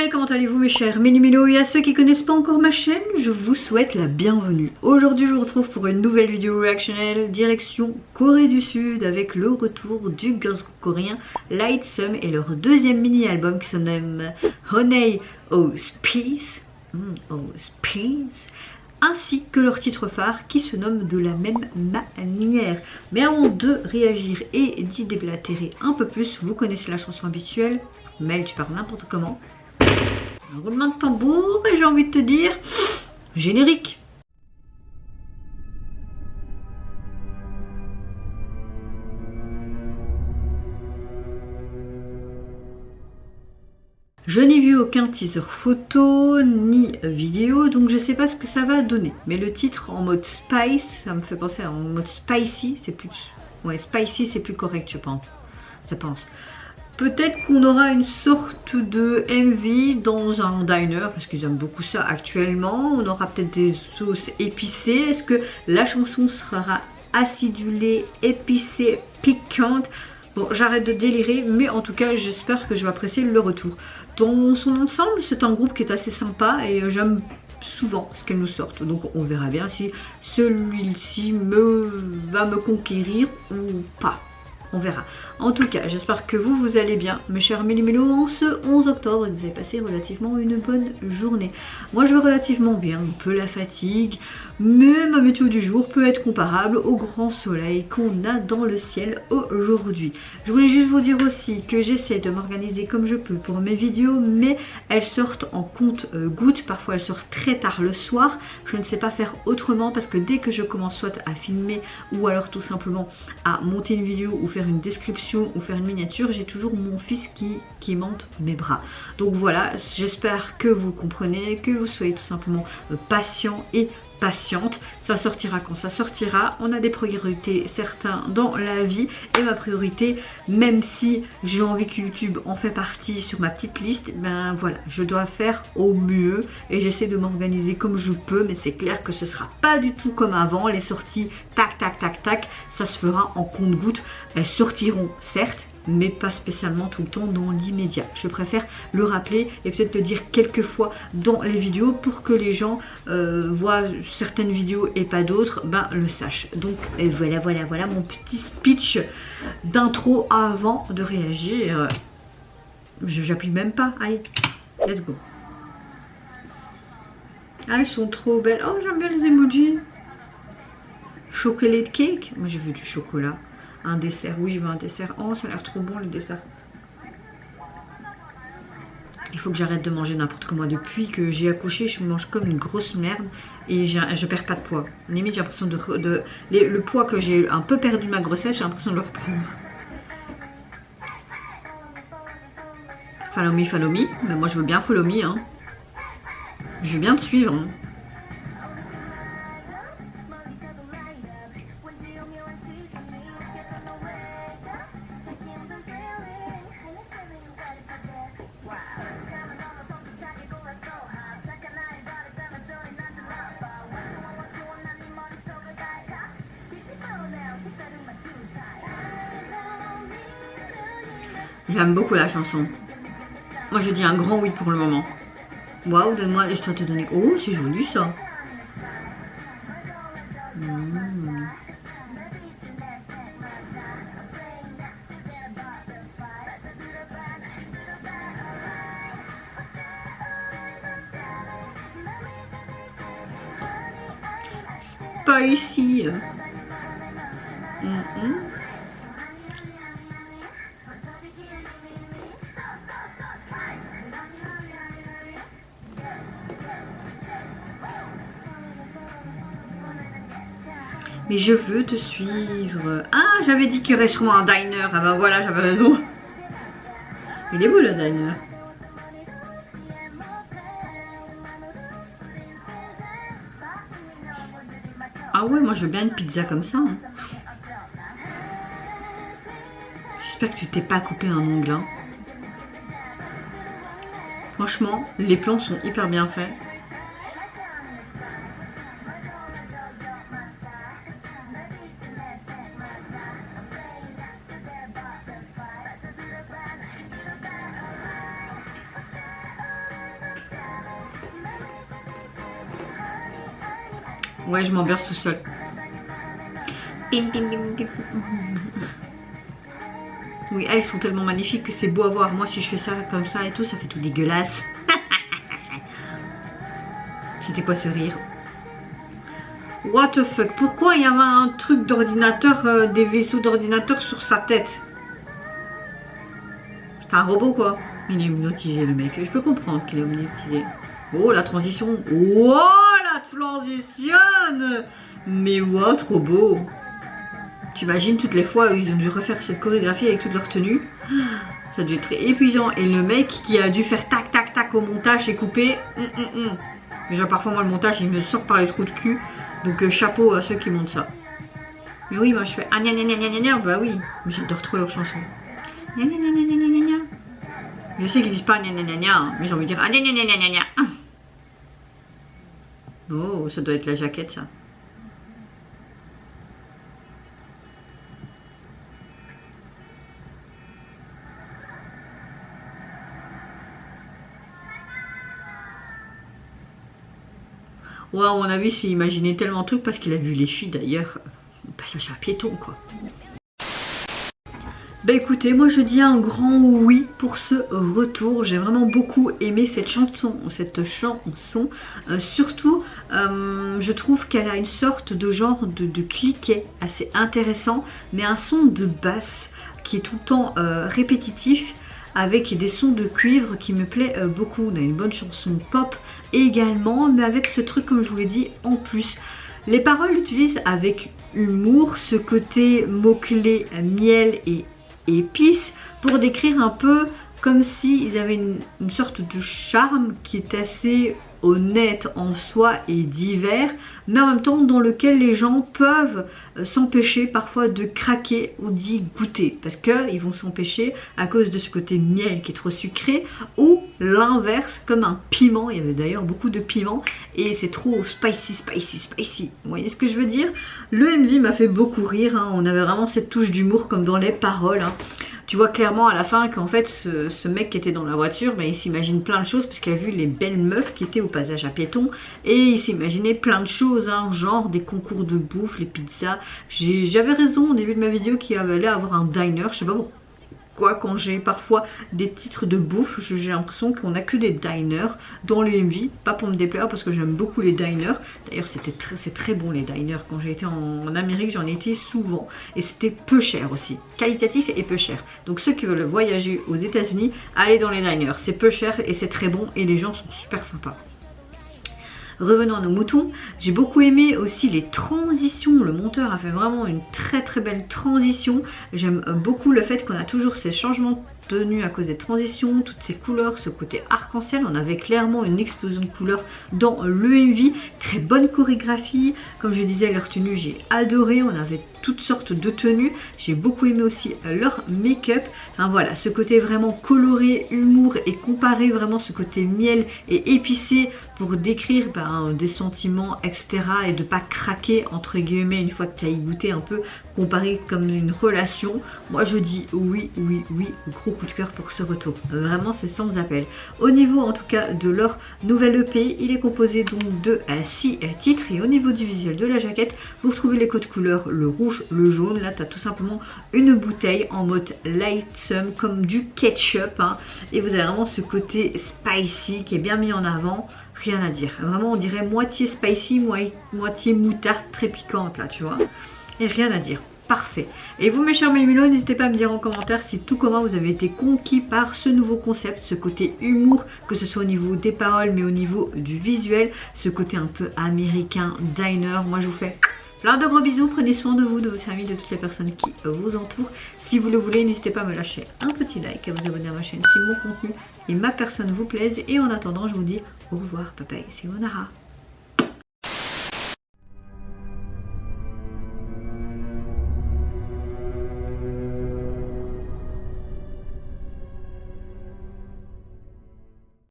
Hey, comment allez-vous mes chers Ménimino, et à ceux qui connaissent pas encore ma chaîne, je vous souhaite la bienvenue. Aujourd'hui je vous retrouve pour une nouvelle vidéo reactionnelle direction Corée du Sud avec le retour du girls group coréen Lightsum et leur deuxième mini-album qui se nomme Honey Peace, ainsi que leur titre phare qui se nomme de la même manière. Mais avant de réagir et d'y déblatérer un peu plus, vous connaissez la chanson habituelle, Mel tu parles n'importe comment. Un roulement de tambour et j'ai envie de te dire générique. Je n'ai vu aucun teaser photo ni vidéo, donc je sais pas ce que ça va donner. Mais le titre en mode spice, ça me fait penser en mode spicy, c'est plus... Ouais, spicy c'est plus correct je pense. Peut-être qu'on aura une sorte de MV dans un diner, parce qu'ils aiment beaucoup ça actuellement. On aura peut-être des sauces épicées. Est-ce que la chanson sera acidulée, épicée, piquante? Bon, j'arrête de délirer, mais en tout cas, j'espère que je vais apprécier le retour. Dans son ensemble, c'est un groupe qui est assez sympa et j'aime souvent ce qu'elles nous sortent. Donc on verra bien si celui-ci va me conquérir ou pas. On verra. En tout cas, j'espère que vous allez bien, mes chers Mélimélos, en ce 11 octobre, et que vous avez passé relativement une bonne journée. Moi, je vais relativement bien, un peu la fatigue, mais ma météo du jour peut être comparable au grand soleil qu'on a dans le ciel aujourd'hui. Je voulais juste vous dire aussi que j'essaie de m'organiser comme je peux pour mes vidéos, mais elles sortent en compte-gouttes. Parfois, elles sortent très tard le soir. Je ne sais pas faire autrement parce que dès que je commence soit à filmer ou alors tout simplement à monter une vidéo ou faire une description ou faire une miniature, j'ai toujours mon fils qui monte mes bras. Donc voilà, j'espère que vous comprenez, que vous soyez tout simplement patient et patiente. Ça sortira quand ça sortira. On a des priorités certains dans la vie et ma priorité, même si j'ai envie que YouTube en fait partie sur ma petite liste, ben voilà, je dois faire au mieux et j'essaie de m'organiser comme je peux, mais c'est clair que ce sera pas du tout comme avant. Les sorties tac tac tac tac, ça se fera en compte-gouttes. Elles sortiront certes, mais pas spécialement tout le temps dans l'immédiat. Je préfère le rappeler et peut-être le dire quelques fois dans les vidéos pour que les gens voient certaines vidéos et pas d'autres, ben le sachent. Donc voilà mon petit speech d'intro avant de réagir. J'appuie même pas, allez, let's go. Ah, elles sont trop belles. Oh, j'aime bien les emojis. Chocolate cake, moi j'ai vu du chocolat. Un dessert, oui je veux un dessert. Oh ça a l'air trop bon le dessert. Il faut que j'arrête de manger n'importe comment. Depuis que j'ai accouché, je mange comme une grosse merde et je perds pas de poids. Limite j'ai l'impression le poids que j'ai un peu perdu de ma grossesse, j'ai l'impression de le reprendre. Follow me, mais moi je veux bien follow me hein. Je veux bien te suivre hein. J'aime beaucoup la chanson. Moi je dis un grand oui pour le moment. Waouh, donne-moi, je dois te donner... Oh, c'est joli ça. Spicy. Mais je veux te suivre. Ah, j'avais dit qu'il y aurait sûrement un diner. Ah bah voilà, j'avais raison. Il est beau le diner. Ah ouais, moi je veux bien une pizza comme ça. Hein. J'espère que tu t'es pas coupé un ongle. Hein. Franchement, les plans sont hyper bien faits. Ouais, je m'emberce tout seul. Oui, elles sont tellement magnifiques que c'est beau à voir. Moi, si je fais ça comme ça et tout, ça fait tout dégueulasse. C'était quoi ce rire? What the fuck? Pourquoi il y avait un truc d'ordinateur, des vaisseaux d'ordinateur sur sa tête? C'est un robot quoi. Il est hypnotisé le mec. Je peux comprendre qu'il est hypnotisé. Oh la transition. Oh la transition. Mais wow, trop beau. T'imagines toutes les fois où ils ont dû refaire cette chorégraphie avec toute leur tenue. Ça a dû être très épuisant. Et le mec qui a dû faire tac tac tac au montage et couper. Déjà parfois moi le montage il me sort par les trous de cul. Donc chapeau à ceux qui montent ça. Mais oui, moi je fais ah gna gna gna gna gna. Bah oui, mais j'adore trop leur chanson. Gna gna gna gna gna gna gna. Je sais qu'ils disent pas gna gna gna gna, mais j'ai envie de dire ah gna gna gna gna gna. Oh, ça doit être la jaquette ça. Ouais, à mon avis, c'est imaginer tellement de trucs parce qu'il a vu les filles d'ailleurs. Passage à piéton quoi. Bah écoutez, moi je dis un grand oui pour ce retour. J'ai vraiment beaucoup aimé cette chanson. Surtout, je trouve qu'elle a une sorte de genre de cliquet assez intéressant, mais un son de basse qui est tout le temps répétitif, avec des sons de cuivre qui me plaît beaucoup. On a une bonne chanson pop également, mais avec ce truc comme je vous l'ai dit en plus. Les paroles utilisent avec humour ce côté mots-clés miel et épices pour décrire un peu comme s'ils avaient une sorte de charme qui est assez honnête en soi et divers, mais en même temps dans lequel les gens peuvent s'empêcher parfois de craquer ou d'y goûter, parce qu'ils vont s'empêcher à cause de ce côté miel qui est trop sucré, ou l'inverse comme un piment. Il y avait d'ailleurs beaucoup de piment et c'est trop spicy. Vous voyez ce que je veux dire? Le MV m'a fait beaucoup rire, hein. On avait vraiment cette touche d'humour comme dans les paroles, hein. Tu vois clairement à la fin qu'en fait ce mec qui était dans la voiture, il s'imagine plein de choses parce qu'il a vu les belles meufs qui étaient au passage à piéton et il s'imaginait plein de choses, hein, genre des concours de bouffe, les pizzas. J'avais raison au début de ma vidéo qu'il allait avoir un diner, je sais pas pourquoi. Quand j'ai parfois des titres de bouffe, j'ai l'impression qu'on a que des diners dans le MV, pas pour me déplaire parce que j'aime beaucoup les diners. D'ailleurs c'est très bon les diners. Quand j'ai été en Amérique, j'en ai été souvent et c'était peu cher aussi, qualitatif et peu cher. Donc ceux qui veulent voyager aux États-Unis, allez dans les diners, c'est peu cher et c'est très bon et les gens sont super sympas. Revenons à nos moutons, j'ai beaucoup aimé aussi les transitions. Le monteur a fait vraiment une très belle transition. J'aime beaucoup le fait qu'on a toujours ces changements de tenue à cause des transitions, toutes ces couleurs, ce côté arc-en-ciel. On avait clairement une explosion de couleurs dans le MV. Très bonne chorégraphie. Comme je disais, leur tenue, j'ai adoré. On avait toutes sortes de tenues. J'ai beaucoup aimé aussi leur make-up. Enfin, voilà, ce côté vraiment coloré, humour et comparer vraiment ce côté miel et épicé pour décrire des sentiments, etc. et de pas craquer entre guillemets une fois que tu as y goûté un peu, comparé comme une relation. Moi je dis oui, gros coup de cœur pour ce retour. Vraiment c'est sans appel. Au niveau en tout cas de leur nouvelle EP, il est composé donc de 6 titres et au niveau du visuel de la jaquette, vous retrouvez les codes couleurs, le rouge, le jaune. Là tu as tout simplement une bouteille en mode lightsome comme du ketchup, hein, et vous avez vraiment ce côté spicy qui est bien mis en avant. Rien à dire, vraiment on dirait moitié spicy, moitié moutarde très piquante là, tu vois, et rien à dire, parfait. Et vous mes chers Mémilos, n'hésitez pas à me dire en commentaire si tout comment vous avez été conquis par ce nouveau concept, ce côté humour, que ce soit au niveau des paroles mais au niveau du visuel, ce côté un peu américain, diner. Moi je vous fais plein de gros bisous, prenez soin de vous, de votre famille, de toutes les personnes qui vous entourent. Si vous le voulez, n'hésitez pas à me lâcher un petit like, à vous abonner à ma chaîne si mon contenu et ma personne vous plaisent. Et en attendant, je vous dis au revoir, bye bye, c'est Onara.